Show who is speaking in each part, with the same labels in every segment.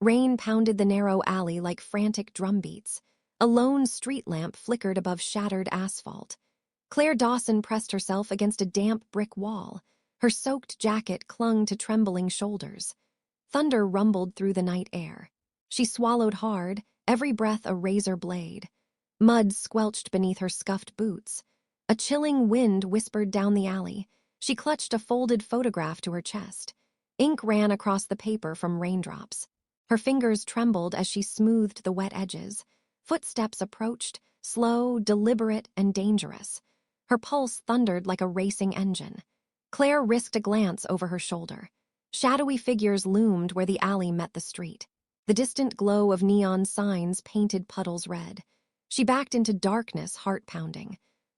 Speaker 1: Rain pounded the narrow alley like frantic drumbeats. A lone street lamp flickered above shattered asphalt. Claire Dawson pressed herself against a damp brick wall. Her soaked jacket clung to trembling shoulders. Thunder rumbled through the night air. She swallowed hard, every breath a razor blade. Mud squelched beneath her scuffed boots. A chilling wind whispered down the alley. She clutched a folded photograph to her chest. Ink ran across the paper from raindrops. Her fingers trembled as she smoothed the wet edges. Footsteps approached, slow, deliberate, and dangerous. Her pulse thundered like a racing engine. Claire risked a glance over her shoulder. Shadowy figures loomed where the alley met the street. The distant glow of neon signs painted puddles red. She backed into darkness, heart pounding.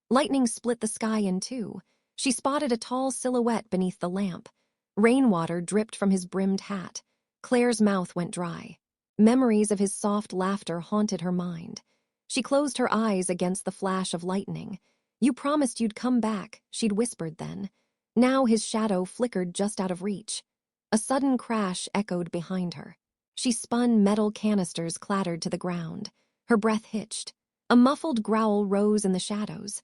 Speaker 1: Lightning split the sky in two. She spotted a tall silhouette beneath the lamp. Rainwater dripped from his brimmed hat. Claire's mouth went dry. Memories of his soft laughter haunted her mind. She closed her eyes against the flash of lightning. "You promised you'd come back," she'd whispered then. Now his shadow flickered just out of reach. A sudden crash echoed behind her. She spun, metal canisters clattered to the ground. Her breath hitched. A muffled growl rose in the shadows.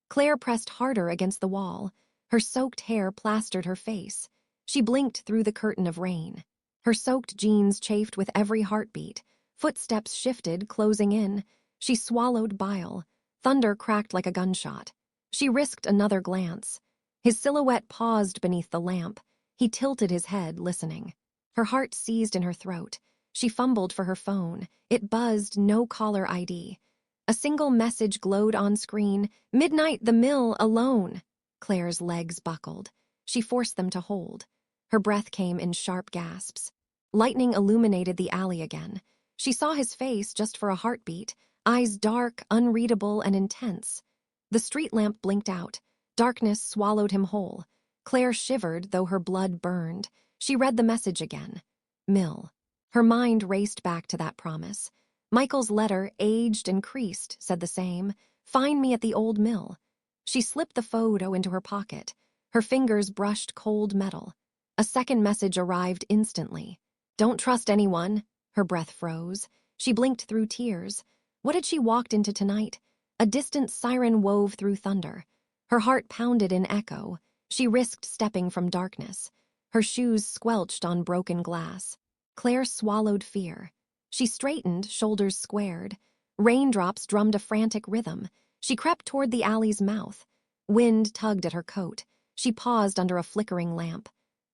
Speaker 1: Claire pressed harder against the wall. Her soaked hair plastered her face. She blinked through the curtain of rain. Her soaked jeans chafed with every heartbeat. Footsteps shifted, closing in. She swallowed bile. Thunder cracked like a gunshot. She risked another glance. His silhouette paused beneath the lamp. He tilted his head, listening. Her heart seized in her throat. She fumbled for her phone. It buzzed, no caller ID. A single message glowed on screen. "Midnight, the mill, alone." Claire's legs buckled. She forced them to hold. Her breath came in sharp gasps. Lightning illuminated the alley again. She saw his face just for a heartbeat, eyes dark, unreadable, and intense. The street lamp blinked out. Darkness swallowed him whole. Claire shivered, though her blood burned. She read the message again. Mill. Her mind raced back to that promise. Michael's letter, aged and creased, said the same. "Find me at the old mill." She slipped the photo into her pocket. Her fingers brushed cold metal. A second message arrived instantly. "Don't trust anyone." Her breath froze. She blinked through tears. What had she walked into tonight? A distant siren wove through thunder. Her heart pounded in echo. She risked stepping from darkness. Her shoes squelched on broken glass. Claire swallowed fear. She straightened, shoulders squared. Raindrops drummed a frantic rhythm. She crept toward the alley's mouth. Wind tugged at her coat. She paused under a flickering lamp.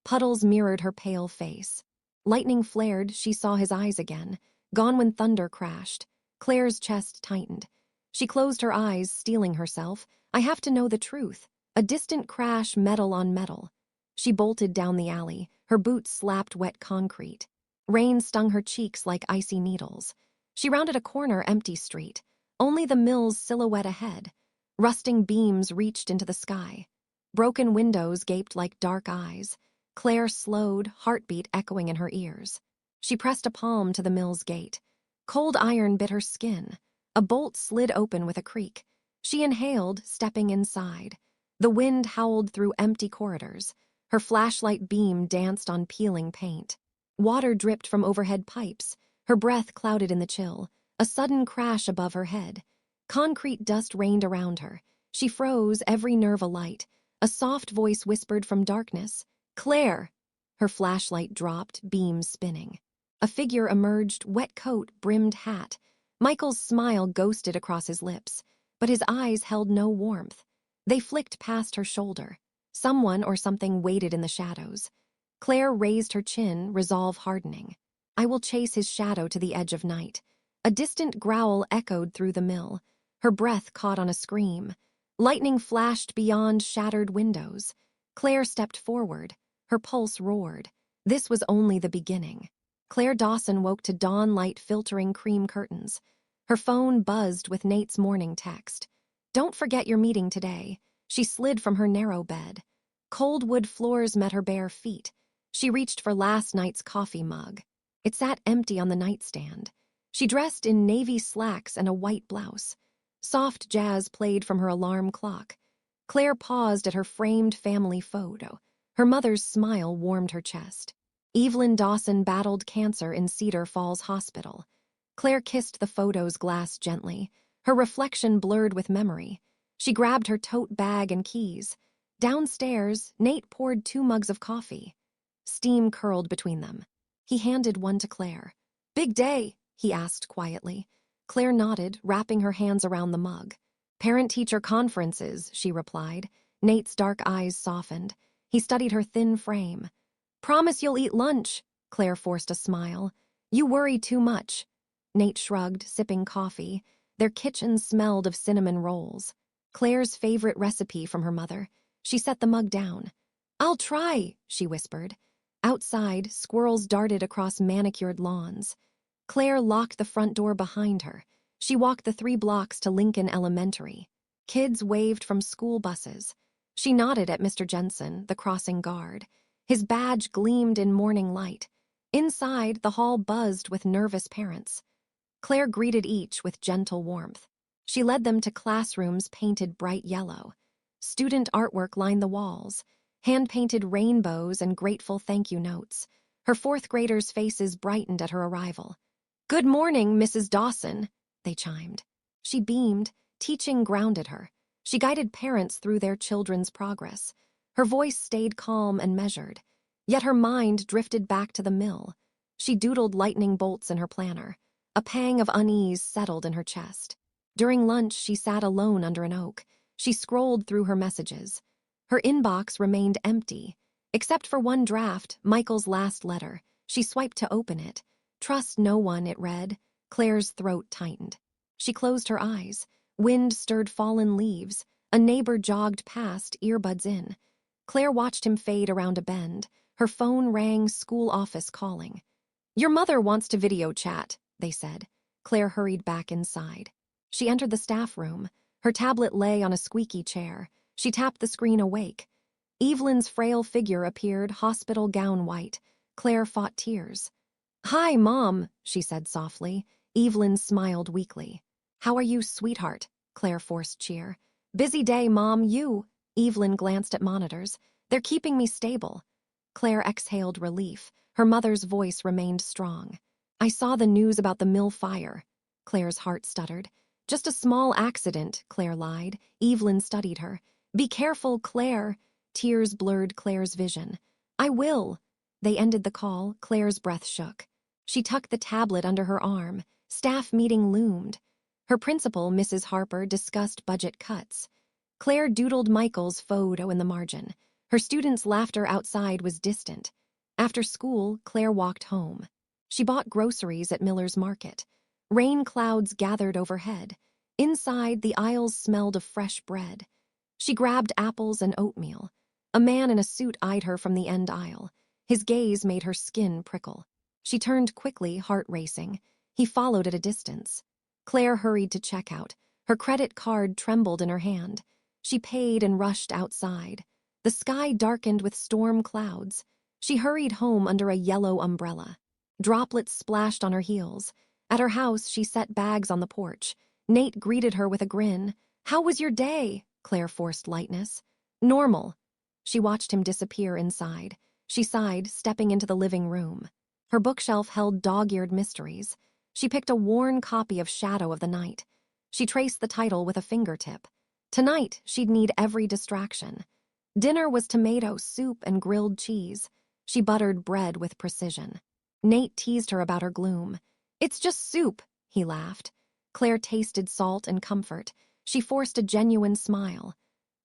Speaker 1: Puddles mirrored her pale face. Lightning flared, she saw his eyes again, gone when thunder crashed. Claire's chest tightened. She closed her eyes, steeling herself. "I have to know the truth." A distant crash, metal on metal. She bolted down the alley. Her boots slapped wet concrete. Rain stung her cheeks like icy needles. She rounded a corner, empty street. Only the mill's silhouette ahead. Rusting beams reached into the sky. Broken windows gaped like dark eyes. Claire slowed, heartbeat echoing in her ears. She pressed a palm to the mill's gate. Cold iron bit her skin. A bolt slid open with a creak. She inhaled, stepping inside. The wind howled through empty corridors. Her flashlight beam danced on peeling paint. Water dripped from overhead pipes. Her breath clouded in the chill. A sudden crash above her head. Concrete dust rained around her. She froze, every nerve alight. A soft voice whispered from darkness, "Claire!" Her flashlight dropped, beams spinning. A figure emerged, wet coat, brimmed hat. Michael's smile ghosted across his lips, but his eyes held no warmth. They flicked past her shoulder. Someone or something waited in the shadows. Claire raised her chin, resolve hardening. "I will chase his shadow to the edge of night." A distant growl echoed through the mill. Her breath caught on a scream. Lightning flashed beyond shattered windows. Claire stepped forward. Her pulse roared. This was only the beginning. Claire Dawson woke to dawn light filtering cream curtains. Her phone buzzed with Nate's morning text. "Don't forget your meeting today." She slid from her narrow bed. Cold wood floors met her bare feet. She reached for last night's coffee mug. It sat empty on the nightstand. She dressed in navy slacks and a white blouse. Soft jazz played from her alarm clock. Claire paused at her framed family photo. Her mother's smile warmed her chest. Evelyn Dawson battled cancer in Cedar Falls Hospital. Claire kissed the photo's glass gently, her reflection blurred with memory. She grabbed her tote bag and keys. Downstairs, Nate poured 2 mugs of coffee. Steam curled between them. He handed one to Claire. "Big day," he asked quietly. Claire nodded, wrapping her hands around the mug. "Parent-teacher conferences," she replied. Nate's dark eyes softened. He studied her thin frame. "Promise you'll eat lunch," Claire forced a smile. "You worry too much." Nate shrugged, sipping coffee. Their kitchen smelled of cinnamon rolls. Claire's favorite recipe from her mother. She set the mug down. "I'll try," she whispered. Outside, squirrels darted across manicured lawns. Claire locked the front door behind her. She walked the 3 blocks to Lincoln Elementary. Kids waved from school buses. She nodded at Mr. Jensen, the crossing guard. His badge gleamed in morning light. Inside, the hall buzzed with nervous parents. Claire greeted each with gentle warmth. She led them to classrooms painted bright yellow. Student artwork lined the walls, hand-painted rainbows and grateful thank you notes. Her 4th graders' faces brightened at her arrival. "Good morning, Mrs. Dawson," they chimed. She beamed. Teaching grounded her. She guided parents through their children's progress. Her voice stayed calm and measured. Yet her mind drifted back to the mill. She doodled lightning bolts in her planner. A pang of unease settled in her chest. During lunch, she sat alone under an oak. She scrolled through her messages. Her inbox remained empty. Except for one draft, Michael's last letter. She swiped to open it. "Trust no one," it read. Claire's throat tightened. She closed her eyes. Wind stirred fallen leaves. A neighbor jogged past, earbuds in. Claire watched him fade around a bend. Her phone rang, school office calling. "Your mother wants to video chat," they said. Claire hurried back inside. She entered the staff room. Her tablet lay on a squeaky chair. She tapped the screen awake. Evelyn's frail figure appeared, hospital gown white. Claire fought tears. "Hi, Mom," she said softly. Evelyn smiled weakly. "How are you, sweetheart?" Claire forced cheer. "Busy day, Mom, you." Evelyn glanced at monitors. "They're keeping me stable." Claire exhaled relief. Her mother's voice remained strong. "I saw the news about the mill fire." Claire's heart stuttered. "Just a small accident," Claire lied. Evelyn studied her. "Be careful, Claire." Tears blurred Claire's vision. "I will." They ended the call. Claire's breath shook. She tucked the tablet under her arm. Staff meeting loomed. Her principal, Mrs. Harper, discussed budget cuts. Claire doodled Michael's photo in the margin. Her students' laughter outside was distant. After school, Claire walked home. She bought groceries at Miller's Market. Rain clouds gathered overhead. Inside, the aisles smelled of fresh bread. She grabbed apples and oatmeal. A man in a suit eyed her from the end aisle. His gaze made her skin prickle. She turned quickly, heart racing. He followed at a distance. Claire hurried to checkout. Her credit card trembled in her hand. She paid and rushed outside. The sky darkened with storm clouds. She hurried home under a yellow umbrella. Droplets splashed on her heels. At her house, she set bags on the porch. Nate greeted her with a grin. "How was your day?" Claire forced lightness. "Normal." She watched him disappear inside. She sighed, stepping into the living room. Her bookshelf held dog-eared mysteries. She picked a worn copy of Shadow of the Night. She traced the title with a fingertip. Tonight, she'd need every distraction. Dinner was tomato soup and grilled cheese. She buttered bread with precision. Nate teased her about her gloom. "It's just soup," he laughed. Claire tasted salt and comfort. She forced a genuine smile.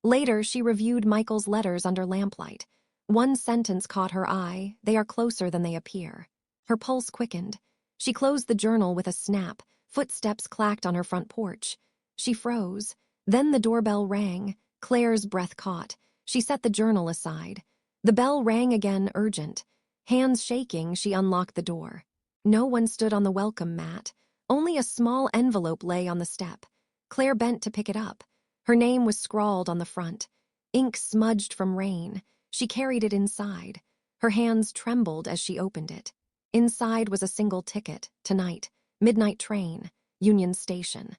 Speaker 1: Later, she reviewed Michael's letters under lamplight. One sentence caught her eye: "They are closer than they appear." Her pulse quickened. She closed the journal with a snap. Footsteps clacked on her front porch. She froze. Then the doorbell rang. Claire's breath caught. She set the journal aside. The bell rang again, urgent. Hands shaking, she unlocked the door. No one stood on the welcome mat. Only a small envelope lay on the step. Claire bent to pick it up. Her name was scrawled on the front. Ink smudged from rain. She carried it inside. Her hands trembled as she opened it. Inside was a single ticket: tonight, midnight train, Union Station.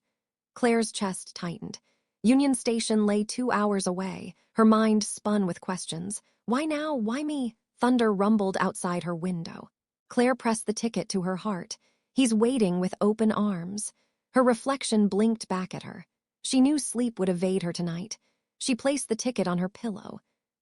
Speaker 1: Claire's chest tightened. Union Station lay 2 hours away. Her mind spun with questions. Why now? Why me? Thunder rumbled outside her window. Claire pressed the ticket to her heart. He's waiting with open arms. Her reflection blinked back at her. She knew sleep would evade her tonight. She placed the ticket on her pillow.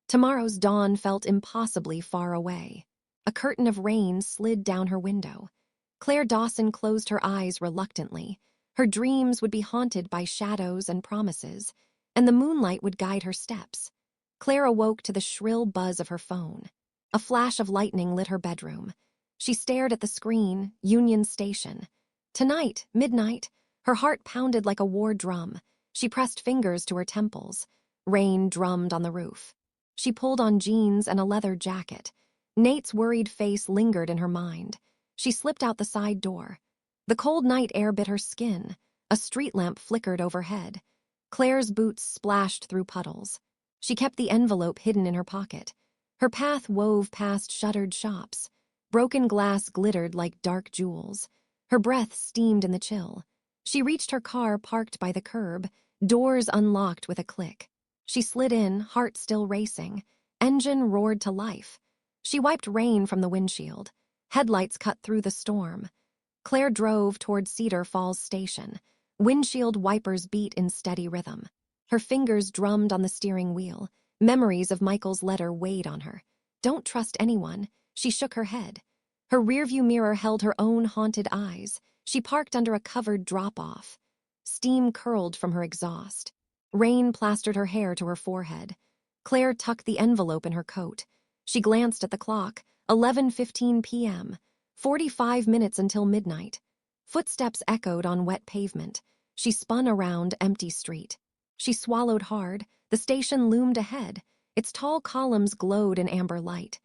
Speaker 1: Tomorrow's dawn felt impossibly far away. A curtain of rain slid down her window. Claire Dawson closed her eyes reluctantly. Her dreams would be haunted by shadows and promises, and the moonlight would guide her steps. Claire awoke to the shrill buzz of her phone. A flash of lightning lit her bedroom. She stared at the screen, Union Station. Tonight, midnight, her heart pounded like a war drum. She pressed fingers to her temples. Rain drummed on the roof. She pulled on jeans and a leather jacket. Nate's worried face lingered in her mind. She slipped out the side door. The cold night air bit her skin. A street lamp flickered overhead. Claire's boots splashed through puddles. She kept the envelope hidden in her pocket. Her path wove past shuttered shops. Broken glass glittered like dark jewels. Her breath steamed in the chill. She reached her car parked by the curb, doors unlocked with a click. She slid in, heart still racing. Engine roared to life. She wiped rain from the windshield. Headlights cut through the storm. Claire drove toward Cedar Falls station. Windshield wipers beat in steady rhythm. Her fingers drummed on the steering wheel. Memories of Michael's letter weighed on her. Don't trust anyone. She shook her head. Her rearview mirror held her own haunted eyes. She parked under a covered drop-off. Steam curled from her exhaust. Rain plastered her hair to her forehead. Claire tucked the envelope in her coat. She glanced at the clock. 11:15 p.m. 45 minutes until midnight. Footsteps echoed on wet pavement. She spun around empty street. She swallowed hard. The station loomed ahead. Its tall columns glowed in amber light.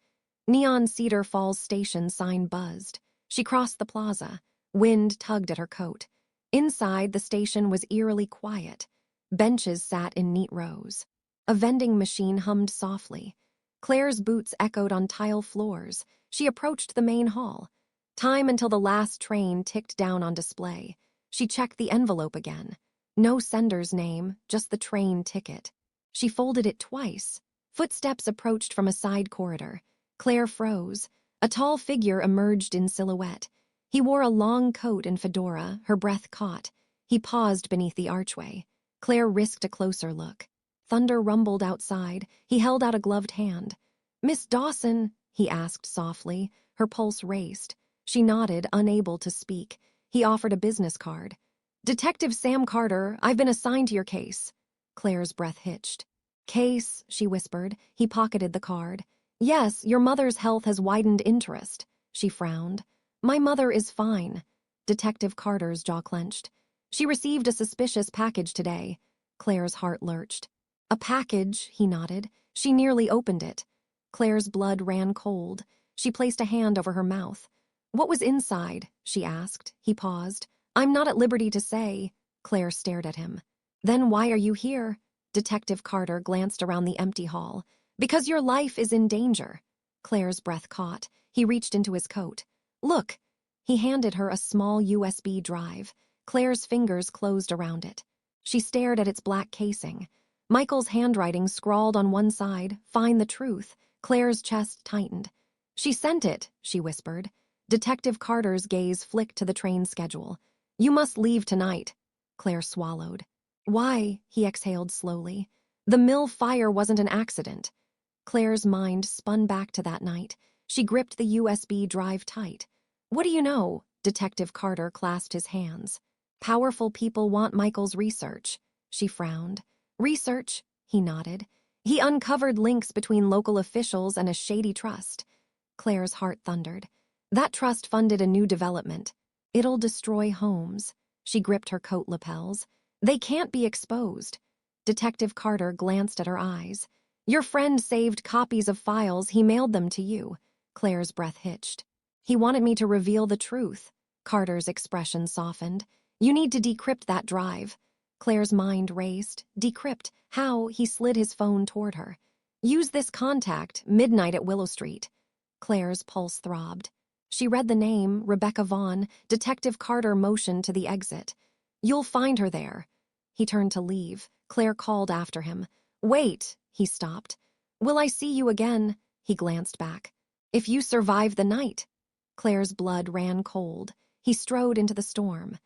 Speaker 1: Neon Cedar Falls station sign buzzed. She crossed the plaza. Wind tugged at her coat. Inside, the station was eerily quiet. Benches sat in neat rows. A vending machine hummed softly. Claire's boots echoed on tile floors. She approached the main hall. Time until the last train ticked down on display. She checked the envelope again. No sender's name, just the train ticket. She folded it twice. Footsteps approached from a side corridor. Claire froze. A tall figure emerged in silhouette. He wore a long coat and fedora, her breath caught. He paused beneath the archway. Claire risked a closer look. Thunder rumbled outside. He held out a gloved hand. "Miss Dawson?" he asked softly. Her pulse raced. She nodded, unable to speak. He offered a business card. "Detective Sam Carter, I've been assigned to your case." Claire's breath hitched. "Case," she whispered. He pocketed the card. "Yes, your mother's health has widened interest." She frowned. "My mother is fine." Detective Carter's jaw clenched. "She received a suspicious package today." Claire's heart lurched. "A package," he nodded. She nearly opened it. Claire's blood ran cold. She placed a hand over her mouth. "What was inside?" she asked. He paused. "I'm not at liberty to say." Claire stared at him. "Then why are you here?" Detective Carter glanced around the empty hall. "Because your life is in danger." Claire's breath caught. He reached into his coat. "Look." He handed her a small USB drive. Claire's fingers closed around it. She stared at its black casing. Michael's handwriting scrawled on one side, "Find the truth." Claire's chest tightened. "She sent it," she whispered. Detective Carter's gaze flicked to the train schedule. "You must leave tonight." Claire swallowed. "Why?" he exhaled slowly. "The mill fire wasn't an accident." Claire's mind spun back to that night. She gripped the USB drive tight. "What do you know?" Detective Carter clasped his hands. "Powerful people want Michael's research." She frowned. "Research?" He nodded. "He uncovered links between local officials and a shady trust." Claire's heart thundered. That trust funded a new development. "It'll destroy homes." She gripped her coat lapels. "They can't be exposed." Detective Carter glanced at her eyes. "Your friend saved copies of files. He mailed them to you." Claire's breath hitched. "He wanted me to reveal the truth." Carter's expression softened. "You need to decrypt that drive." Claire's mind raced. Decrypt? How? He slid his phone toward her. "Use this contact, midnight at Willow Street." Claire's pulse throbbed. She read the name, Rebecca Vaughn. Detective Carter motioned to the exit. "You'll find her there." He turned to leave. Claire called after him. "Wait." He stopped. "Will I see you again?" He glanced back. If you survive the night. Claire's blood ran cold. He strode into the storm.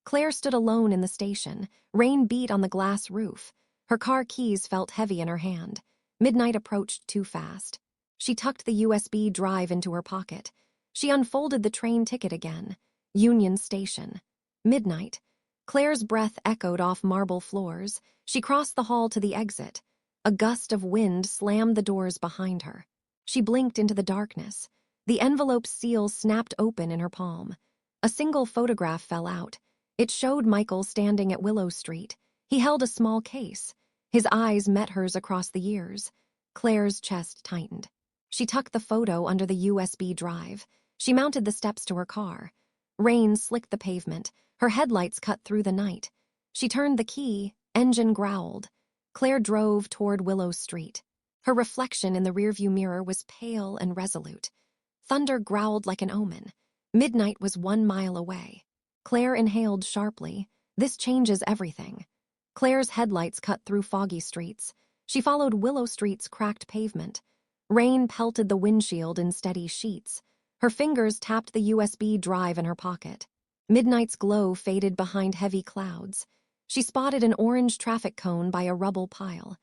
Speaker 1: Claire stood alone in the station. Rain beat on the glass roof. Her car keys felt heavy in her hand. Midnight approached too fast. She tucked the USB drive into her pocket. She unfolded the train ticket again. Union Station. Midnight. Claire's breath echoed off marble floors. She crossed the hall to the exit. A gust of wind slammed the doors behind her. She blinked into the darkness. The envelope's seal snapped open in her palm. A single photograph fell out. It showed Michael standing at Willow Street. He held a small case. His eyes met hers across the years. Claire's chest tightened. She tucked the photo under the USB drive. She mounted the steps to her car. Rain slicked the pavement. Her headlights cut through the night. She turned the key. Engine growled. Claire drove toward Willow Street. Her reflection in the rearview mirror was pale and resolute. Thunder growled like an omen. Midnight was 1 mile away. Claire inhaled sharply. This changes everything. Claire's headlights cut through foggy streets. She followed Willow Street's cracked pavement. Rain pelted the windshield in steady sheets. Her fingers tapped the USB drive in her pocket. Midnight's glow faded behind heavy clouds. She spotted an orange traffic cone by a rubble pile.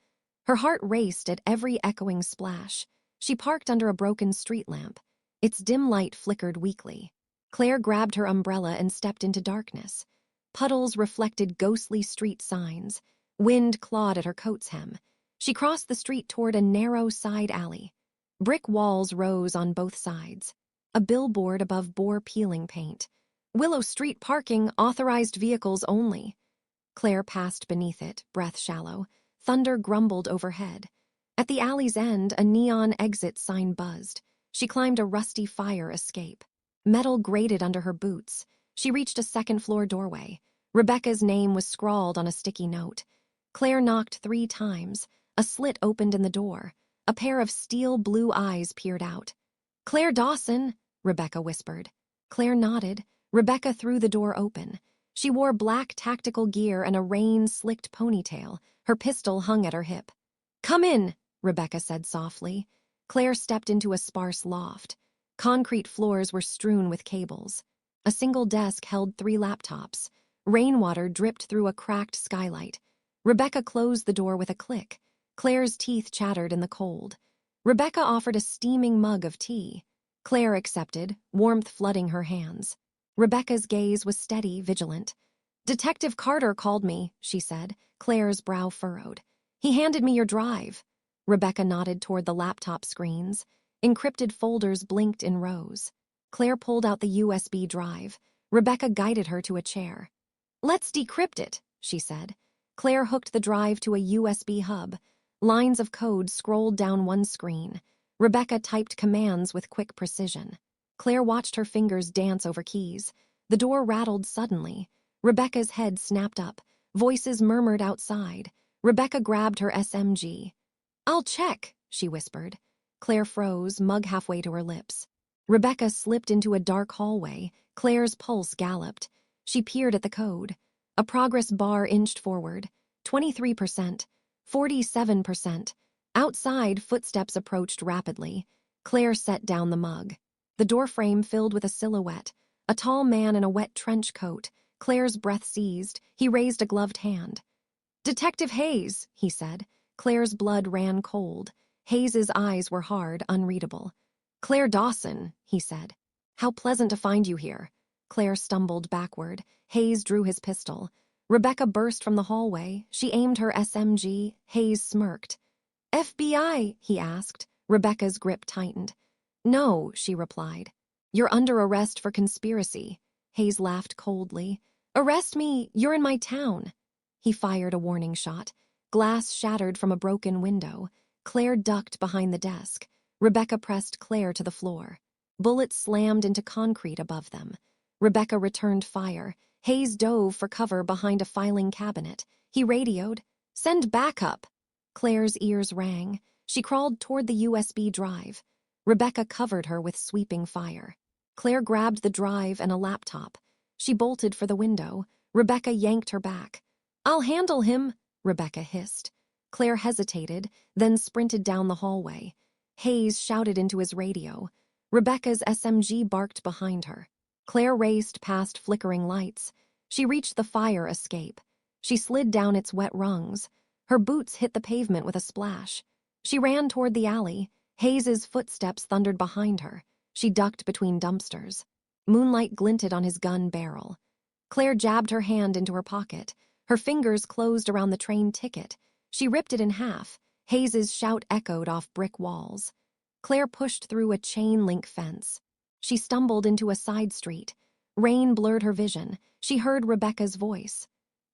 Speaker 1: Her heart raced at every echoing splash. She parked under a broken street lamp. Its dim light flickered weakly. Claire grabbed her umbrella and stepped into darkness. Puddles reflected ghostly street signs. Wind clawed at her coat's hem. She crossed the street toward a narrow side alley. Brick walls rose on both sides. A billboard above bore peeling paint. Willow Street parking, authorized vehicles only. Claire passed beneath it, breath shallow. Thunder grumbled overhead. At the alley's end, a neon exit sign buzzed. She climbed a rusty fire escape. Metal grated under her boots. She reached a second-floor doorway. Rebecca's name was scrawled on a sticky note. Claire knocked 3 times. A slit opened in the door. A pair of steel blue eyes peered out. "Claire Dawson," Rebecca whispered. Claire nodded. Rebecca threw the door open. She wore black tactical gear and a rain-slicked ponytail. Her pistol hung at her hip. "Come in," Rebecca said softly. Claire stepped into a sparse loft. Concrete floors were strewn with cables. A single desk held 3 laptops. Rainwater dripped through a cracked skylight. Rebecca closed the door with a click. Claire's teeth chattered in the cold. Rebecca offered a steaming mug of tea. Claire accepted, warmth flooding her hands. Rebecca's gaze was steady, vigilant. "Detective Carter called me," she said. Claire's brow furrowed. "He handed me your drive." Rebecca nodded toward the laptop screens. Encrypted folders blinked in rows. Claire pulled out the USB drive. Rebecca guided her to a chair. "Let's decrypt it," she said. Claire hooked the drive to a USB hub. Lines of code scrolled down one screen. Rebecca typed commands with quick precision. Claire watched her fingers dance over keys. The door rattled suddenly. Rebecca's head snapped up. Voices murmured outside. Rebecca grabbed her SMG. "I'll check," she whispered. Claire froze, mug halfway to her lips. Rebecca slipped into a dark hallway. Claire's pulse galloped. She peered at the code. A progress bar inched forward. 23%. 47%. Outside, footsteps approached rapidly. Claire set down the mug. The doorframe filled with a silhouette. A tall man in a wet trench coat. Claire's breath seized. He raised a gloved hand. "Detective Hayes," he said. Claire's blood ran cold. Hayes's eyes were hard, unreadable. "Claire Dawson," he said. "How pleasant to find you here." Claire stumbled backward. Hayes drew his pistol. Rebecca burst from the hallway. She aimed her SMG. Hayes smirked. "FBI?" he asked. Rebecca's grip tightened. "No," she replied. "You're under arrest for conspiracy." Hayes laughed coldly. "Arrest me, you're in my town." He fired a warning shot. Glass shattered from a broken window. Claire ducked behind the desk. Rebecca pressed Claire to the floor. Bullets slammed into concrete above them. Rebecca returned fire. Hayes dove for cover behind a filing cabinet. He radioed, "Send backup." Claire's ears rang. She crawled toward the USB drive. Rebecca covered her with sweeping fire. Claire grabbed the drive and a laptop. She bolted for the window. Rebecca yanked her back. "I'll handle him," Rebecca hissed. Claire hesitated, then sprinted down the hallway. Hayes shouted into his radio. Rebecca's SMG barked behind her. Claire raced past flickering lights. She reached the fire escape. She slid down its wet rungs. Her boots hit the pavement with a splash. She ran toward the alley. Hayes's footsteps thundered behind her. She ducked between dumpsters. Moonlight glinted on his gun barrel. Claire jabbed her hand into her pocket. Her fingers closed around the train ticket. She ripped it in half. Hayes's shout echoed off brick walls. Claire pushed through a chain-link fence. She stumbled into a side street. Rain blurred her vision. She heard Rebecca's voice.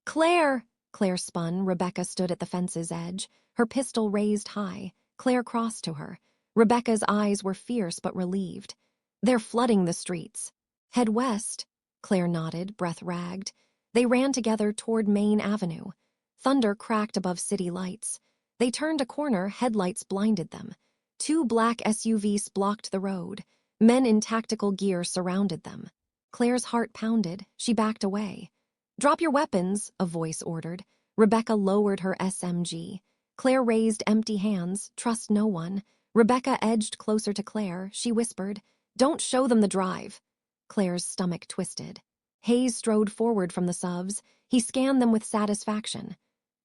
Speaker 1: "Claire!" Claire spun. Rebecca stood at the fence's edge, her pistol raised high. Claire crossed to her. Rebecca's eyes were fierce but relieved. "They're flooding the streets." "Head west." Claire nodded, breath ragged. They ran together toward Main Avenue. Thunder cracked above city lights. They turned a corner, headlights blinded them. 2 black SUVs blocked the road. Men in tactical gear surrounded them. Claire's heart pounded. She backed away. "Drop your weapons," a voice ordered. Rebecca lowered her SMG. Claire raised empty hands. "Trust no one." Rebecca edged closer to Claire. She whispered, "Don't show them the drive." Claire's stomach twisted. Hayes strode forward from the SUVs. He scanned them with satisfaction.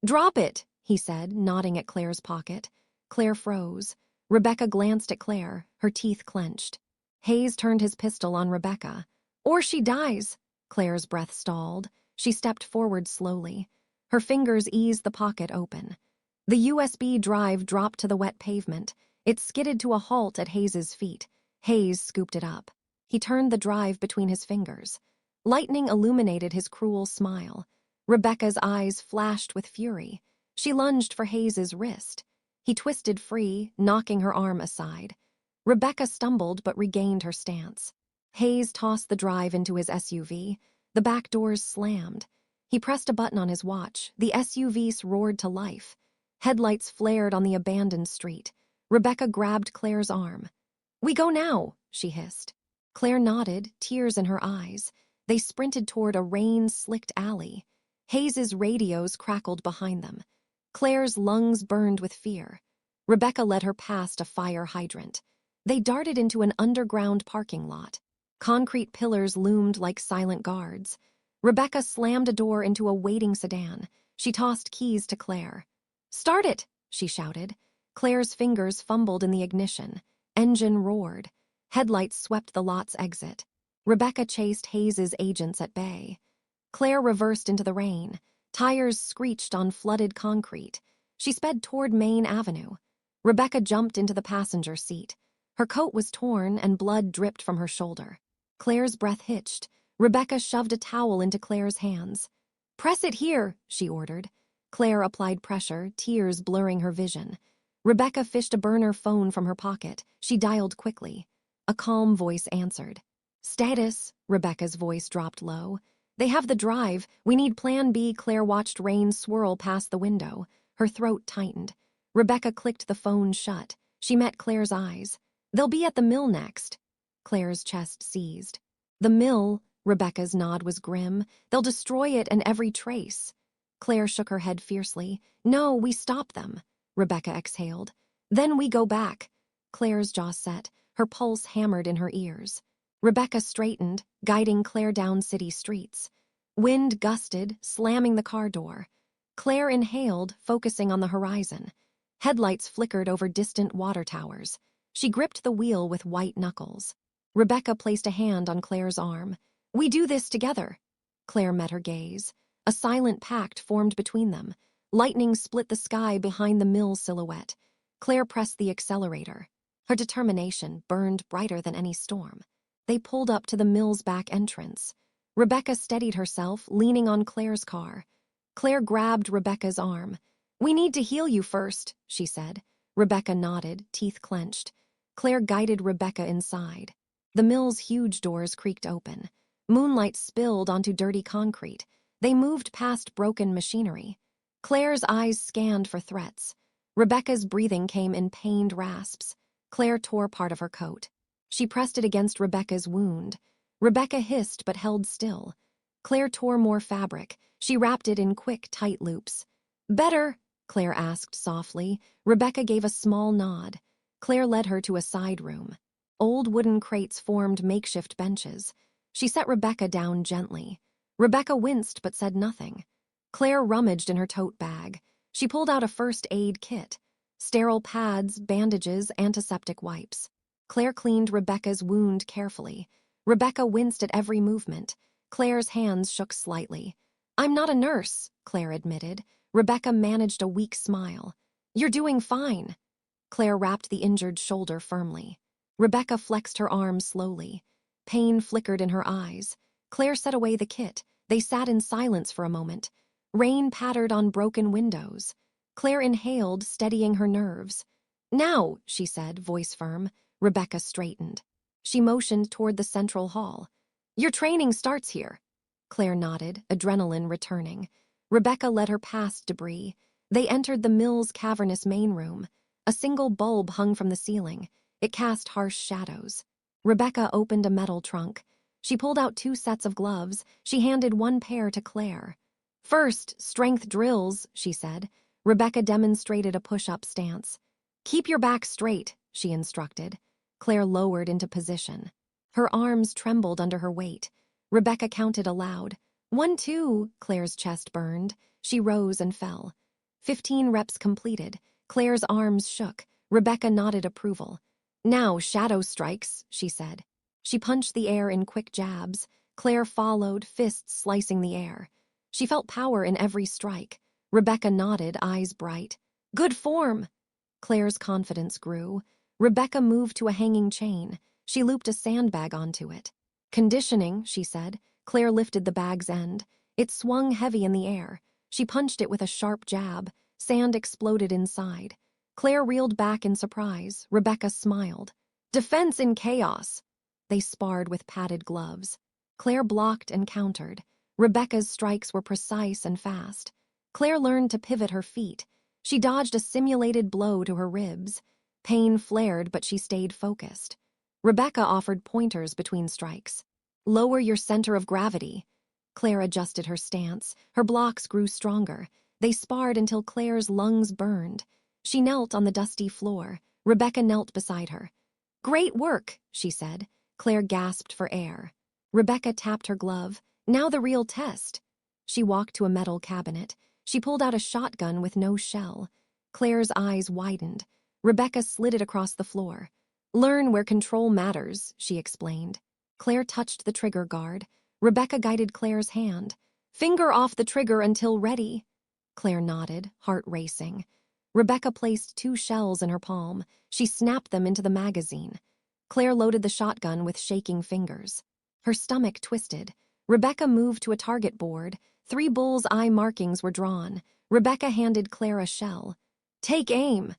Speaker 1: "Drop it," he said, nodding at Claire's pocket. Claire froze. Rebecca glanced at Claire, her teeth clenched. Hayes turned his pistol on Rebecca. "Or she dies." Claire's breath stalled. She stepped forward slowly. Her fingers eased the pocket open. The USB drive dropped to the wet pavement. It skidded to a halt at Hayes's feet. Hayes scooped it up. He turned the drive between his fingers. Lightning illuminated his cruel smile. Rebecca's eyes flashed with fury. She lunged for Hayes's wrist. He twisted free, knocking her arm aside. Rebecca stumbled but regained her stance. Hayes tossed the drive into his SUV. The back doors slammed. He pressed a button on his watch. The SUV roared to life. Headlights flared on the abandoned street. Rebecca grabbed Claire's arm. "We go now," she hissed. Claire nodded, tears in her eyes. They sprinted toward a rain-slicked alley. Hayes's radios crackled behind them. Claire's lungs burned with fear. Rebecca led her past a fire hydrant. They darted into an underground parking lot. Concrete pillars loomed like silent guards. Rebecca slammed a door into a waiting sedan. She tossed keys to Claire. "Start it," she shouted. Claire's fingers fumbled in the ignition. Engine roared. Headlights swept the lot's exit. Rebecca chased Hayes's agents at bay. Claire reversed into the rain. Tires screeched on flooded concrete. She sped toward Main Avenue. Rebecca jumped into the passenger seat. Her coat was torn and blood dripped from her shoulder. Claire's breath hitched. Rebecca shoved a towel into Claire's hands. "Press it here," she ordered. Claire applied pressure, tears blurring her vision. Rebecca fished a burner phone from her pocket. She dialed quickly. A calm voice answered. "Status," Rebecca's voice dropped low. "They have the drive. We need Plan B." Claire watched rain swirl past the window. Her throat tightened. Rebecca clicked the phone shut. She met Claire's eyes. "They'll be at the mill next." Claire's chest seized. "The mill," Rebecca's nod was grim. "They'll destroy it and every trace." Claire shook her head fiercely. "No, we stop them." Rebecca exhaled. "Then we go back." Claire's jaw set. Her pulse hammered in her ears. Rebecca straightened, guiding Claire down city streets. Wind gusted, slamming the car door. Claire inhaled, focusing on the horizon. Headlights flickered over distant water towers. She gripped the wheel with white knuckles. Rebecca placed a hand on Claire's arm. "We do this together." Claire met her gaze. A silent pact formed between them. Lightning split the sky behind the mill silhouette. Claire pressed the accelerator. Her determination burned brighter than any storm. They pulled up to the mill's back entrance. Rebecca steadied herself, leaning on Claire's car. Claire grabbed Rebecca's arm. "We need to heal you first," she said. Rebecca nodded, teeth clenched. Claire guided Rebecca inside. The mill's huge doors creaked open. Moonlight spilled onto dirty concrete. They moved past broken machinery. Claire's eyes scanned for threats. Rebecca's breathing came in pained rasps. Claire tore part of her coat. She pressed it against Rebecca's wound. Rebecca hissed but held still. Claire tore more fabric. She wrapped it in quick, tight loops. "Better?" Claire asked softly. Rebecca gave a small nod. Claire led her to a side room. Old wooden crates formed makeshift benches. She set Rebecca down gently. Rebecca winced but said nothing. Claire rummaged in her tote bag. She pulled out a first aid kit. Sterile pads, bandages, antiseptic wipes. Claire cleaned Rebecca's wound carefully. Rebecca winced at every movement. Claire's hands shook slightly. "I'm not a nurse," Claire admitted. Rebecca managed a weak smile. "You're doing fine." Claire wrapped the injured shoulder firmly. Rebecca flexed her arm slowly. Pain flickered in her eyes. Claire set away the kit. They sat in silence for a moment. Rain pattered on broken windows. Claire inhaled, steadying her nerves. "Now," she said, voice firm. Rebecca straightened. She motioned toward the central hall. "Your training starts here." Claire nodded, adrenaline returning. Rebecca led her past debris. They entered the mill's cavernous main room. A single bulb hung from the ceiling. It cast harsh shadows. Rebecca opened a metal trunk. She pulled out 2 sets of gloves. She handed one pair to Claire. "First, strength drills," she said. Rebecca demonstrated a push-up stance. "Keep your back straight," she instructed. Claire lowered into position. Her arms trembled under her weight. Rebecca counted aloud. 1, 2, Claire's chest burned. She rose and fell. 15 reps completed. Claire's arms shook. Rebecca nodded approval. "Now, shadow strikes," she said. She punched the air in quick jabs. Claire followed, fists slicing the air. She felt power in every strike. Rebecca nodded, eyes bright. "Good form." Claire's confidence grew. Rebecca moved to a hanging chain. She looped a sandbag onto it. "Conditioning," she said. Claire lifted the bag's end. It swung heavy in the air. She punched it with a sharp jab. Sand exploded inside. Claire reeled back in surprise. Rebecca smiled. "Defense in chaos." They sparred with padded gloves. Claire blocked and countered. Rebecca's strikes were precise and fast. Claire learned to pivot her feet. She dodged a simulated blow to her ribs. Pain flared, but she stayed focused. Rebecca offered pointers between strikes. "Lower your center of gravity." Claire adjusted her stance. Her blocks grew stronger. They sparred until Claire's lungs burned. She knelt on the dusty floor. Rebecca knelt beside her. "Great work," she said. Claire gasped for air. Rebecca tapped her glove. "Now the real test." She walked to a metal cabinet. She pulled out a shotgun with no shell. Claire's eyes widened. Rebecca slid it across the floor. "Learn where control matters," she explained. Claire touched the trigger guard. Rebecca guided Claire's hand. "Finger off the trigger until ready." Claire nodded, heart racing. Rebecca placed 2 shells in her palm. She snapped them into the magazine. Claire loaded the shotgun with shaking fingers. Her stomach twisted. Rebecca moved to a target board. 3 bull's-eye markings were drawn. Rebecca handed Claire a shell. "Take aim."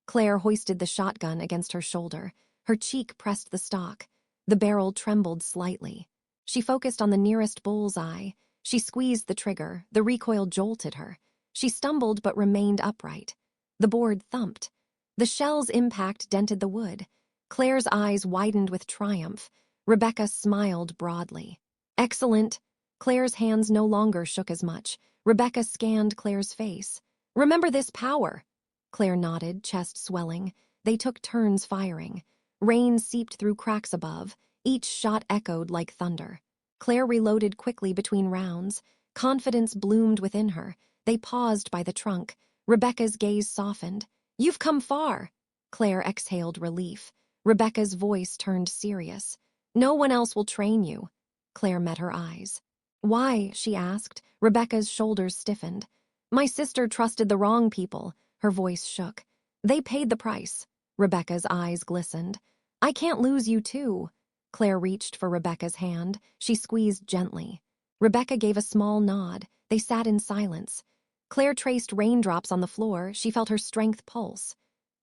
Speaker 1: Claire hoisted the shotgun against her shoulder. Her cheek pressed the stock. The barrel trembled slightly. She focused on the nearest bull's-eye. She squeezed the trigger. The recoil jolted her. She stumbled but remained upright. The board thumped. The shell's impact dented the wood. Claire's eyes widened with triumph. Rebecca smiled broadly. "Excellent." Claire's hands no longer shook as much. Rebecca scanned Claire's face. "Remember this power." Claire nodded, chest swelling. They took turns firing. Rain seeped through cracks above. Each shot echoed like thunder. Claire reloaded quickly between rounds. Confidence bloomed within her. They paused by the trunk. Rebecca's gaze softened. "You've come far." Claire exhaled relief. Rebecca's voice turned serious. "No one else will train you." Claire met her eyes. "Why?" she asked. Rebecca's shoulders stiffened. "My sister trusted the wrong people." Her voice shook. "They paid the price." Rebecca's eyes glistened. "I can't lose you too." Claire reached for Rebecca's hand. She squeezed gently. Rebecca gave a small nod. They sat in silence. Claire traced raindrops on the floor. She felt her strength pulse.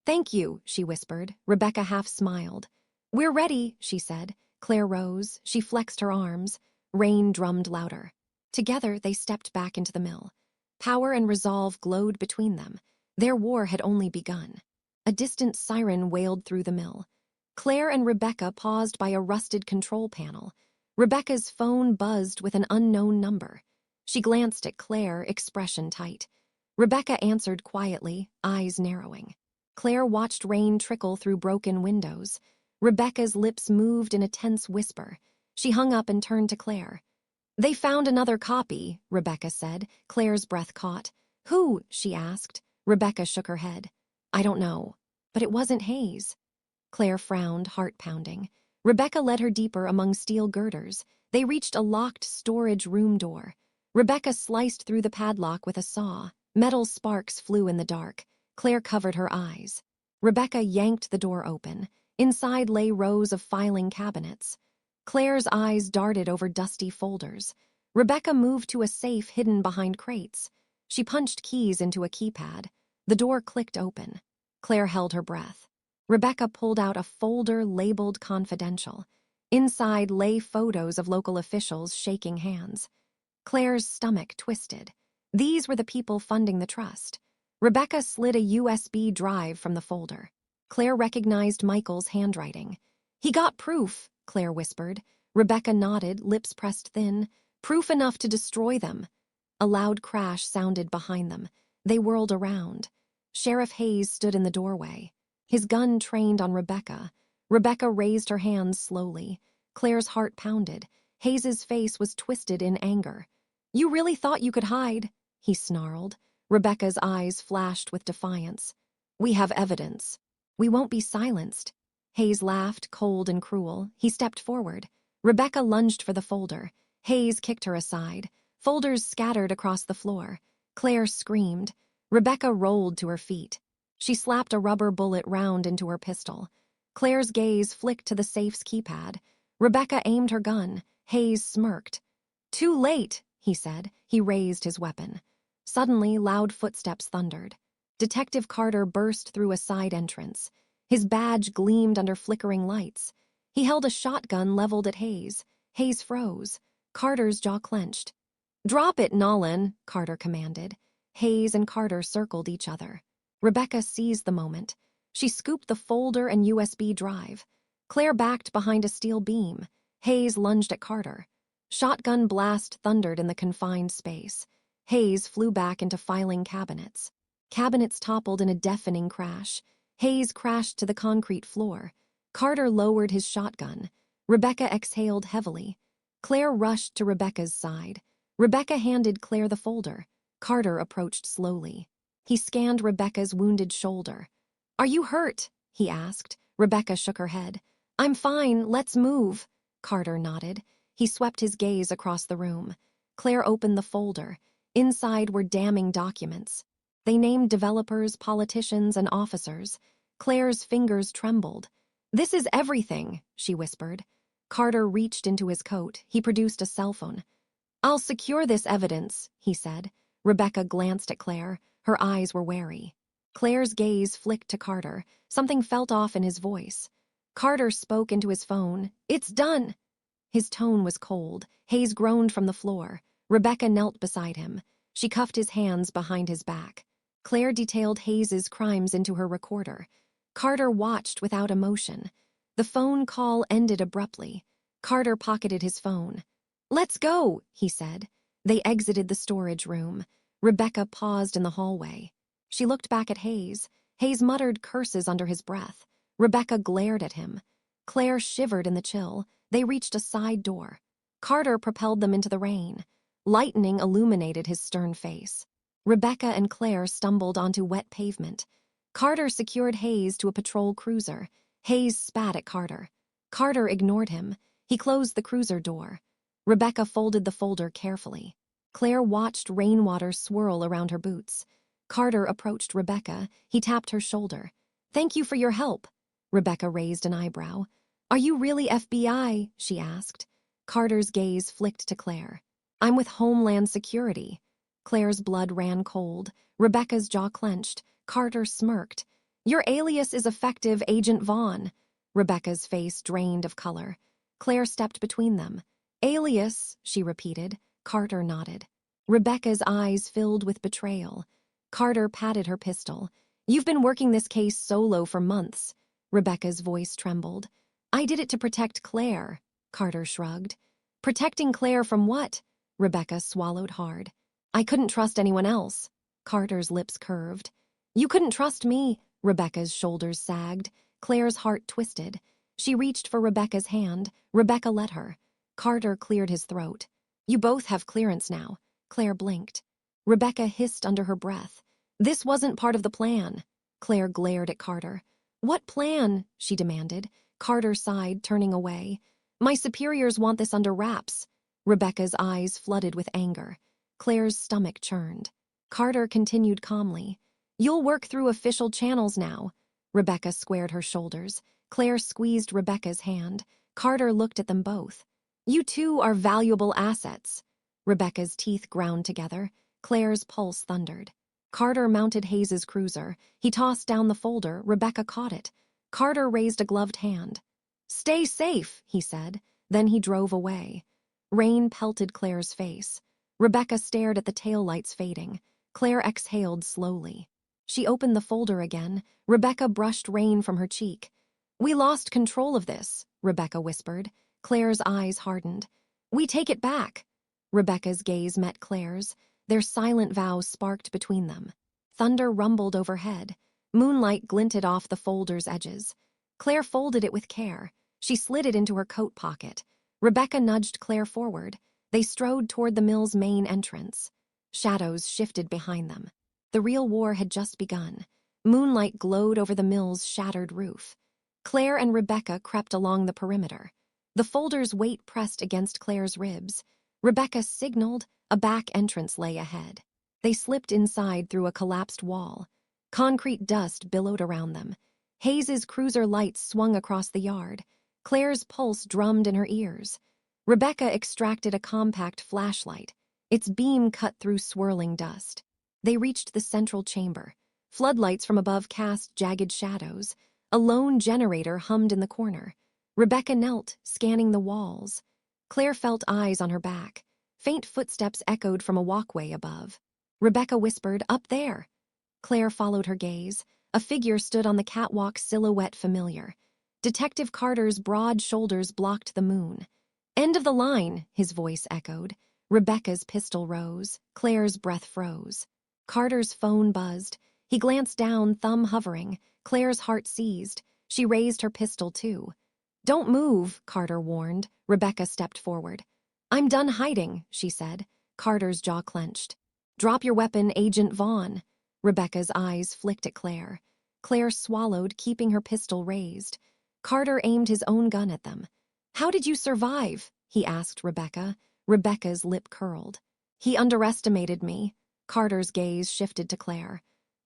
Speaker 1: "Thank you," she whispered. Rebecca half smiled. "We're ready," she said. Claire rose. She flexed her arms. Rain drummed louder. Together, they stepped back into the mill. Power and resolve glowed between them. Their war had only begun. A distant siren wailed through the mill. Claire and Rebecca paused by a rusted control panel. Rebecca's phone buzzed with an unknown number. She glanced at Claire, expression tight. Rebecca answered quietly, eyes narrowing. Claire watched rain trickle through broken windows. Rebecca's lips moved in a tense whisper. She hung up and turned to Claire. "They found another copy," Rebecca said. Claire's breath caught. "Who?" she asked. Rebecca shook her head. "I don't know. But it wasn't Hayes." Claire frowned, heart pounding. Rebecca led her deeper among steel girders. They reached a locked storage room door. Rebecca sliced through the padlock with a saw. Metal sparks flew in the dark. Claire covered her eyes. Rebecca yanked the door open. Inside lay rows of filing cabinets. Claire's eyes darted over dusty folders. Rebecca moved to a safe hidden behind crates. She punched keys into a keypad. The door clicked open. Claire held her breath. Rebecca pulled out a folder labeled confidential. Inside lay photos of local officials shaking hands. Claire's stomach twisted. These were the people funding the trust. Rebecca slid a USB drive from the folder. Claire recognized Michael's handwriting. "He got proof," Claire whispered. Rebecca nodded, lips pressed thin. "Proof enough to destroy them." A loud crash sounded behind them. They whirled around. Sheriff Hayes stood in the doorway. His gun trained on Rebecca. Rebecca raised her hands slowly. Claire's heart pounded. Hayes's face was twisted in anger. "You really thought you could hide?" he snarled. Rebecca's eyes flashed with defiance. "We have evidence. We won't be silenced." Hayes laughed, cold and cruel. He stepped forward. Rebecca lunged for the folder. Hayes kicked her aside. Folders scattered across the floor. Claire screamed. Rebecca rolled to her feet. She slapped a rubber bullet round into her pistol. Claire's gaze flicked to the safe's keypad. Rebecca aimed her gun. Hayes smirked. "Too late," he said. He raised his weapon. Suddenly, loud footsteps thundered. Detective Carter burst through a side entrance. His badge gleamed under flickering lights. He held a shotgun leveled at Hayes. Hayes froze. Carter's jaw clenched. "Drop it, Nolan," Carter commanded. Hayes and Carter circled each other. Rebecca seized the moment. She scooped the folder and USB drive. Claire backed behind a steel beam. Hayes lunged at Carter. Shotgun blast thundered in the confined space. Hayes flew back into filing cabinets. Cabinets toppled in a deafening crash. Hayes crashed to the concrete floor. Carter lowered his shotgun. Rebecca exhaled heavily. Claire rushed to Rebecca's side. Rebecca handed Claire the folder. Carter approached slowly. He scanned Rebecca's wounded shoulder. "Are you hurt?" he asked. Rebecca shook her head. "I'm fine, let's move." Carter nodded. He swept his gaze across the room. Claire opened the folder. Inside were damning documents. They named developers, politicians, and officers. Claire's fingers trembled. "This is everything," she whispered. Carter reached into his coat. He produced a cell phone. "I'll secure this evidence," he said. Rebecca glanced at Claire. Her eyes were wary. Claire's gaze flicked to Carter. Something felt off in his voice. Carter spoke into his phone. "It's done." His tone was cold. Hayes groaned from the floor. Rebecca knelt beside him. She cuffed his hands behind his back. Claire detailed Hayes's crimes into her recorder. Carter watched without emotion. The phone call ended abruptly. Carter pocketed his phone. "Let's go," he said. They exited the storage room. Rebecca paused in the hallway. She looked back at Hayes. Hayes muttered curses under his breath. Rebecca glared at him. Claire shivered in the chill. They reached a side door. Carter propelled them into the rain. Lightning illuminated his stern face. Rebecca and Claire stumbled onto wet pavement. Carter secured Hayes to a patrol cruiser. Hayes spat at Carter. Carter ignored him. He closed the cruiser door. Rebecca folded the folder carefully. Claire watched rainwater swirl around her boots. Carter approached Rebecca. He tapped her shoulder. "Thank you for your help." Rebecca raised an eyebrow. "Are you really FBI?" she asked. Carter's gaze flicked to Claire. "I'm with Homeland Security." Claire's blood ran cold. Rebecca's jaw clenched. Carter smirked. "Your alias is Effective Agent Vaughn." Rebecca's face drained of color. Claire stepped between them. "Alias," she repeated. Carter nodded. Rebecca's eyes filled with betrayal. Carter patted her pistol. "You've been working this case solo for months." Rebecca's voice trembled. "I did it to protect Claire." Carter shrugged. "Protecting Claire from what?" Rebecca swallowed hard. "I couldn't trust anyone else." Carter's lips curved. "You couldn't trust me." Rebecca's shoulders sagged. Claire's heart twisted. She reached for Rebecca's hand. Rebecca let her. Carter cleared his throat. "You both have clearance now." Claire blinked. Rebecca hissed under her breath. "This wasn't part of the plan." Claire glared at Carter. "What plan?" she demanded. Carter sighed, turning away. "My superiors want this under wraps." Rebecca's eyes flooded with anger. Claire's stomach churned. Carter continued calmly. "You'll work through official channels now." Rebecca squared her shoulders. Claire squeezed Rebecca's hand. Carter looked at them both. "You two are valuable assets." Rebecca's teeth ground together. Claire's pulse thundered. Carter mounted Hayes's cruiser. He tossed down the folder. Rebecca caught it. Carter raised a gloved hand. "Stay safe," he said. Then he drove away. Rain pelted Claire's face. Rebecca stared at the taillights fading. Claire exhaled slowly. She opened the folder again. Rebecca brushed rain from her cheek. "We lost control of this," Rebecca whispered. Claire's eyes hardened. "We take it back." Rebecca's gaze met Claire's. Their silent vows sparked between them. Thunder rumbled overhead. Moonlight glinted off the folder's edges. Claire folded it with care. She slid it into her coat pocket. Rebecca nudged Claire forward. They strode toward the mill's main entrance. Shadows shifted behind them. The real war had just begun. Moonlight glowed over the mill's shattered roof. Claire and Rebecca crept along the perimeter. The folder's weight pressed against Claire's ribs. Rebecca signaled. A back entrance lay ahead. They slipped inside through a collapsed wall. Concrete dust billowed around them. Hayes's cruiser lights swung across the yard. Claire's pulse drummed in her ears. Rebecca extracted a compact flashlight. Its beam cut through swirling dust. They reached the central chamber. Floodlights from above cast jagged shadows. A lone generator hummed in the corner. Rebecca knelt, scanning the walls. Claire felt eyes on her back. Faint footsteps echoed from a walkway above. Rebecca whispered, "Up there." Claire followed her gaze. A figure stood on the catwalk, silhouette familiar. Detective Carter's broad shoulders blocked the moon. "End of the line," his voice echoed. Rebecca's pistol rose. Claire's breath froze. Carter's phone buzzed. He glanced down, thumb hovering. Claire's heart seized. She raised her pistol, too. "Don't move," Carter warned. Rebecca stepped forward. "I'm done hiding," she said. Carter's jaw clenched. "Drop your weapon, Agent Vaughn." Rebecca's eyes flicked at Claire. Claire swallowed, keeping her pistol raised. Carter aimed his own gun at them. "How did you survive?" he asked Rebecca. Rebecca's lip curled. "He underestimated me." Carter's gaze shifted to Claire.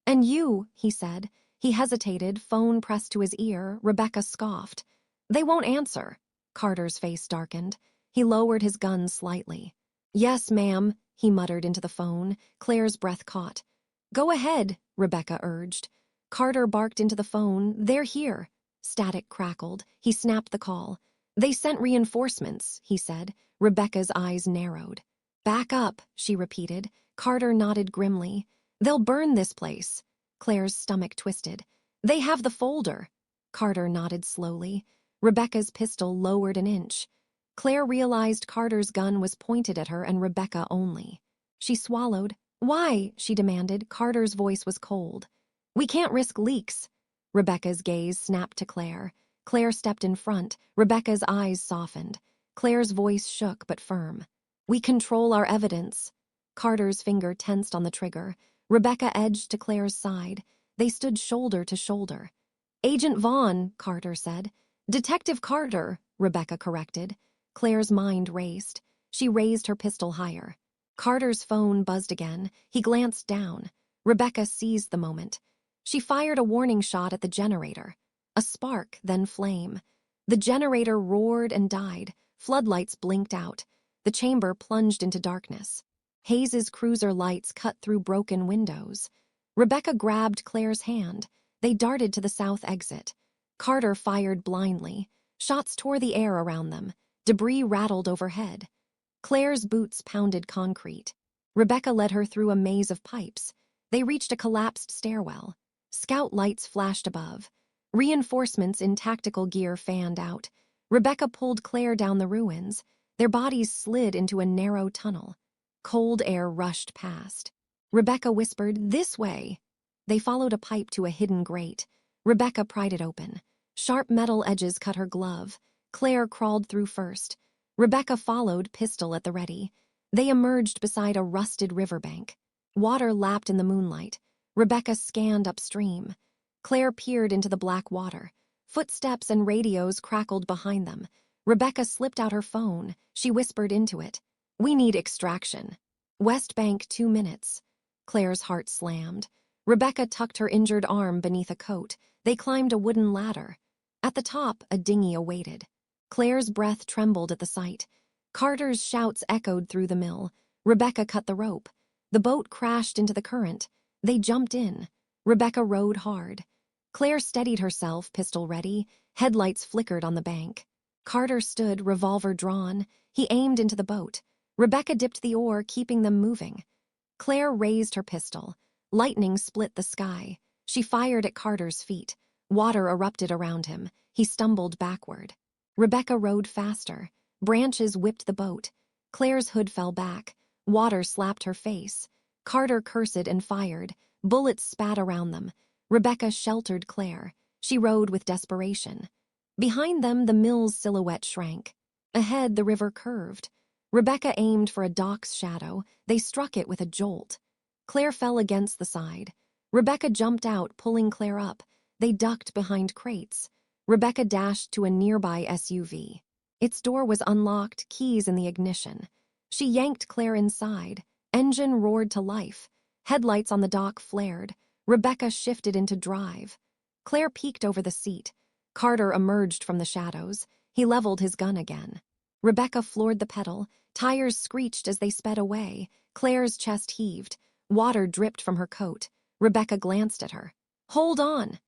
Speaker 1: "And you," he said. He hesitated, phone pressed to his ear. Rebecca scoffed. "They won't answer." Carter's face darkened. He lowered his gun slightly. "Yes, ma'am," he muttered into the phone. Claire's breath caught. "Go ahead," Rebecca urged. Carter barked into the phone. "They're here." Static crackled. He snapped the call. "They sent reinforcements," he said. Rebecca's eyes narrowed. "Back up," she repeated. Carter nodded grimly. "They'll burn this place." Claire's stomach twisted. "They have the folder." Carter nodded slowly. Rebecca's pistol lowered an inch. Claire realized Carter's gun was pointed at her and Rebecca only. She swallowed. "Why?" she demanded. Carter's voice was cold. "We can't risk leaks." Rebecca's gaze snapped to Claire. Claire stepped in front. Rebecca's eyes softened. Claire's voice shook but firm. "We control our evidence." Carter's finger tensed on the trigger. Rebecca edged to Claire's side. They stood shoulder to shoulder. "Agent Vaughn," Carter said. "Detective Carter," Rebecca corrected. Claire's mind raced. She raised her pistol higher. Carter's phone buzzed again. He glanced down. Rebecca seized the moment. She fired a warning shot at the generator. A spark, then flame. The generator roared and died. Floodlights blinked out. The chamber plunged into darkness. Hayes's cruiser lights cut through broken windows. Rebecca grabbed Claire's hand. They darted to the south exit. Carter fired blindly. Shots tore the air around them. Debris rattled overhead. Claire's boots pounded concrete. Rebecca led her through a maze of pipes. They reached a collapsed stairwell. Scout lights flashed above. Reinforcements in tactical gear fanned out. Rebecca pulled Claire down the ruins. Their bodies slid into a narrow tunnel. Cold air rushed past. Rebecca whispered, "This way." They followed a pipe to a hidden grate. Rebecca pried it open. Sharp metal edges cut her glove. Claire crawled through first. Rebecca followed, pistol at the ready. They emerged beside a rusted riverbank. Water lapped in the moonlight. Rebecca scanned upstream. Claire peered into the black water. Footsteps and radios crackled behind them. Rebecca slipped out her phone. She whispered into it. "We need extraction." West Bank, 2 minutes. Claire's heart slammed. Rebecca tucked her injured arm beneath a coat. They climbed a wooden ladder. At the top, a dinghy awaited. Claire's breath trembled at the sight. Carter's shouts echoed through the mill. Rebecca cut the rope. The boat crashed into the current. They jumped in. Rebecca rowed hard. Claire steadied herself, pistol ready. Headlights flickered on the bank. Carter stood, revolver drawn. He aimed into the boat. Rebecca dipped the oar, keeping them moving. Claire raised her pistol. Lightning split the sky. She fired at Carter's feet. Water erupted around him. He stumbled backward. Rebecca rowed faster. Branches whipped the boat. Claire's hood fell back. Water slapped her face. Carter cursed and fired. Bullets spat around them. Rebecca sheltered Claire. She rowed with desperation. Behind them, the mill's silhouette shrank. Ahead, the river curved. Rebecca aimed for a dock's shadow. They struck it with a jolt. Claire fell against the side. Rebecca jumped out, pulling Claire up. They ducked behind crates. Rebecca dashed to a nearby SUV. Its door was unlocked, keys in the ignition. She yanked Claire inside. Engine roared to life. Headlights on the dock flared. Rebecca shifted into drive. Claire peeked over the seat. Carter emerged from the shadows. He leveled his gun again. Rebecca floored the pedal. Tires screeched as they sped away. Claire's chest heaved. Water dripped from her coat. Rebecca glanced at her. "Hold on!"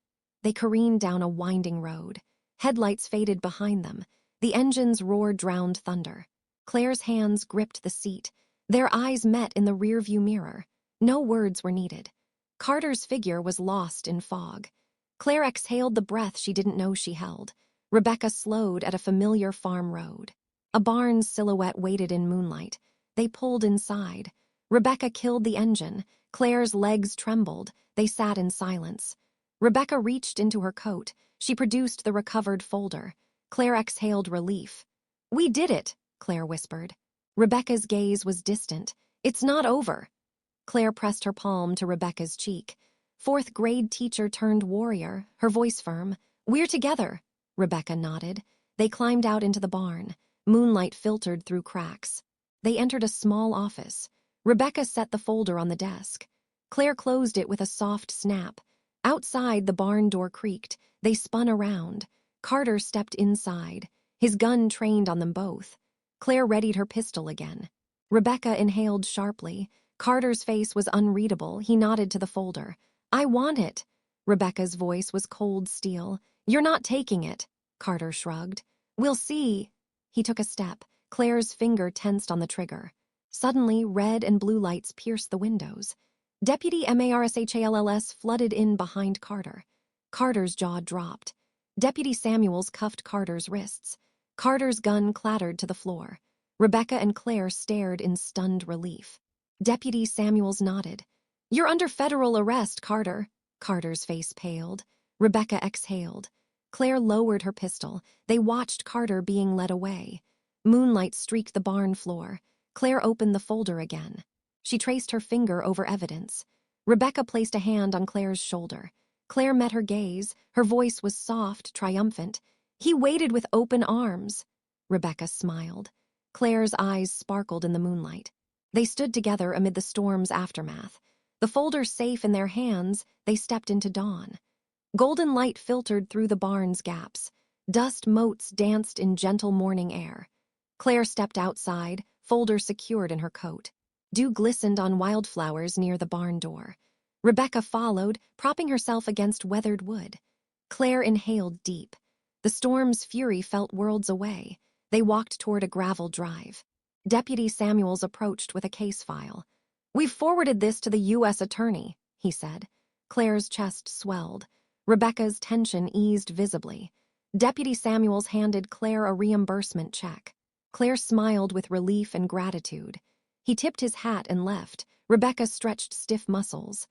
Speaker 1: They careened down a winding road. Headlights faded behind them. The engine's roar drowned thunder. Claire's hands gripped the seat. Their eyes met in the rearview mirror. No words were needed. Carter's figure was lost in fog. Claire exhaled the breath she didn't know she held. Rebecca slowed at a familiar farm road. A barn's silhouette waited in moonlight. They pulled inside. Rebecca killed the engine. Claire's legs trembled. They sat in silence. Rebecca reached into her coat. She produced the recovered folder. Claire exhaled relief. "We did it," Claire whispered. Rebecca's gaze was distant. "It's not over." Claire pressed her palm to Rebecca's cheek. Fourth-grade teacher turned warrior, her voice firm. "We're together." Rebecca nodded. They climbed out into the barn. Moonlight filtered through cracks. They entered a small office. Rebecca set the folder on the desk. Claire closed it with a soft snap. Outside, the barn door creaked. They spun around. Carter stepped inside. His gun trained on them both. Claire readied her pistol again. Rebecca inhaled sharply. Carter's face was unreadable. He nodded to the folder. "I want it." Rebecca's voice was cold steel. "You're not taking it." Carter shrugged. "We'll see." He took a step. Claire's finger tensed on the trigger. Suddenly, red and blue lights pierced the windows. Deputy Marshals flooded in behind Carter. Carter's jaw dropped. Deputy Samuels cuffed Carter's wrists. Carter's gun clattered to the floor. Rebecca and Claire stared in stunned relief. Deputy Samuels nodded. "You're under federal arrest, Carter." Carter's face paled. Rebecca exhaled. Claire lowered her pistol. They watched Carter being led away. Moonlight streaked the barn floor. Claire opened the folder again. She traced her finger over evidence. Rebecca placed a hand on Claire's shoulder. Claire met her gaze. Her voice was soft, triumphant. "He waited with open arms." Rebecca smiled. Claire's eyes sparkled in the moonlight. They stood together amid the storm's aftermath. The folder safe in their hands, they stepped into dawn. Golden light filtered through the barn's gaps. Dust motes danced in gentle morning air. Claire stepped outside, folder secured in her coat. Dew glistened on wildflowers near the barn door. Rebecca followed, propping herself against weathered wood. Claire inhaled deep. The storm's fury felt worlds away. They walked toward a gravel drive. Deputy Samuels approached with a case file. "We've forwarded this to the U.S. Attorney," he said. Claire's chest swelled. Rebecca's tension eased visibly. Deputy Samuels handed Claire a reimbursement check. Claire smiled with relief and gratitude. He tipped his hat and left. Rebecca stretched stiff muscles.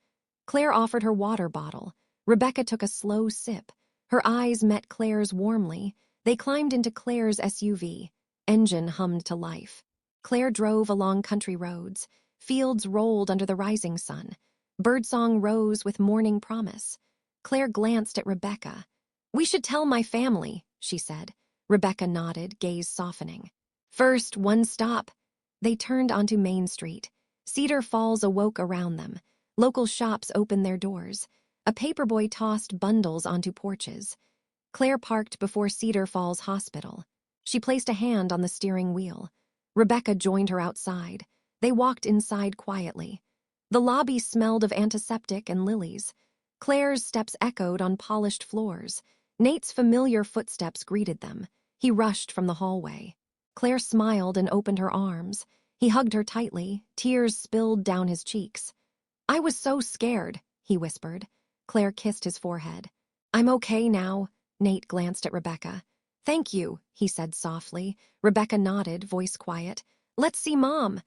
Speaker 1: Claire offered her water bottle. Rebecca took a slow sip. Her eyes met Claire's warmly. They climbed into Claire's SUV. Engine hummed to life. Claire drove along country roads. Fields rolled under the rising sun. Birdsong rose with morning promise. Claire glanced at Rebecca. "We should tell my family," she said. Rebecca nodded, gaze softening. "First, one stop." They turned onto Main Street. Cedar Falls awoke around them. Local shops opened their doors. A paperboy tossed bundles onto porches. Claire parked before Cedar Falls Hospital. She placed a hand on the steering wheel. Rebecca joined her outside. They walked inside quietly. The lobby smelled of antiseptic and lilies. Claire's steps echoed on polished floors. Nate's familiar footsteps greeted them. He rushed from the hallway. Claire smiled and opened her arms. He hugged her tightly. Tears spilled down his cheeks. "I was so scared," he whispered. Claire kissed his forehead. "I'm okay now." Nate glanced at Rebecca. "Thank you," he said softly. Rebecca nodded, voice quiet. "Let's see Mom."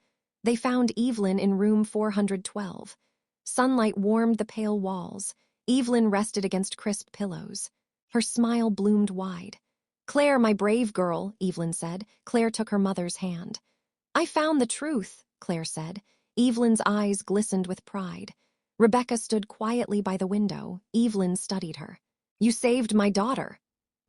Speaker 1: They found Evelyn in room 412. Sunlight warmed the pale walls. Evelyn rested against crisp pillows. Her smile bloomed wide. "Claire, my brave girl," Evelyn said. Claire took her mother's hand. "I found the truth," Claire said. Evelyn's eyes glistened with pride. Rebecca stood quietly by the window. Evelyn studied her. "You saved my daughter."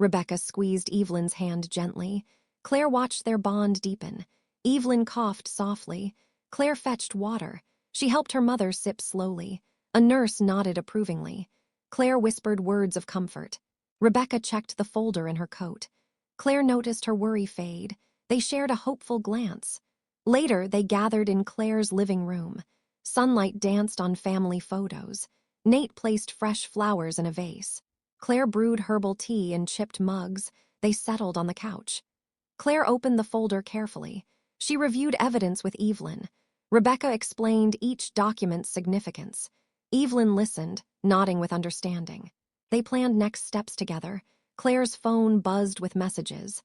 Speaker 1: Rebecca squeezed Evelyn's hand gently. Claire watched their bond deepen. Evelyn coughed softly. Claire fetched water. She helped her mother sip slowly. A nurse nodded approvingly. Claire whispered words of comfort. Rebecca checked the folder in her coat. Claire noticed her worry fade. They shared a hopeful glance. Later, they gathered in Claire's living room. Sunlight danced on family photos. Nate placed fresh flowers in a vase. Claire brewed herbal tea in chipped mugs. They settled on the couch. Claire opened the folder carefully. She reviewed evidence with Evelyn. Rebecca explained each document's significance. Evelyn listened, nodding with understanding. They planned next steps together. Claire's phone buzzed with messages.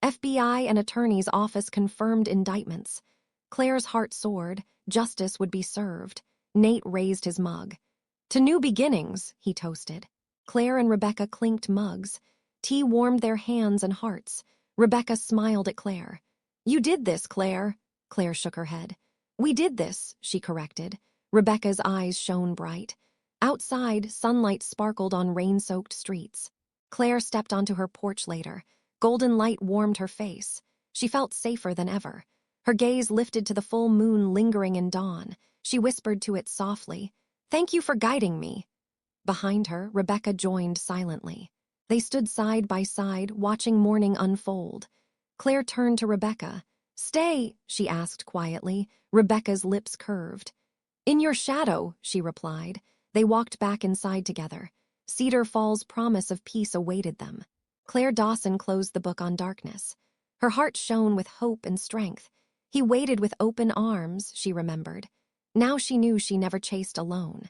Speaker 1: FBI and attorney's office confirmed indictments. Claire's heart soared. Justice would be served. Nate raised his mug. "To new beginnings," he toasted. Claire and Rebecca clinked mugs. Tea warmed their hands and hearts. Rebecca smiled at Claire. "You did this, Claire." Claire shook her head. "We did this," she corrected. Rebecca's eyes shone bright. Outside, sunlight sparkled on rain-soaked streets. Claire stepped onto her porch later. Golden light warmed her face. She felt safer than ever. Her gaze lifted to the full moon lingering in dawn. She whispered to it softly, "Thank you for guiding me." Behind her, Rebecca joined silently. They stood side by side, watching morning unfold. Claire turned to Rebecca. "Stay," she asked quietly. Rebecca's lips curved. "In your shadow," she replied. They walked back inside together. Cedar Falls' promise of peace awaited them. Claire Dawson closed the book on darkness. Her heart shone with hope and strength. He waited with open arms, she remembered. Now she knew she never chased alone.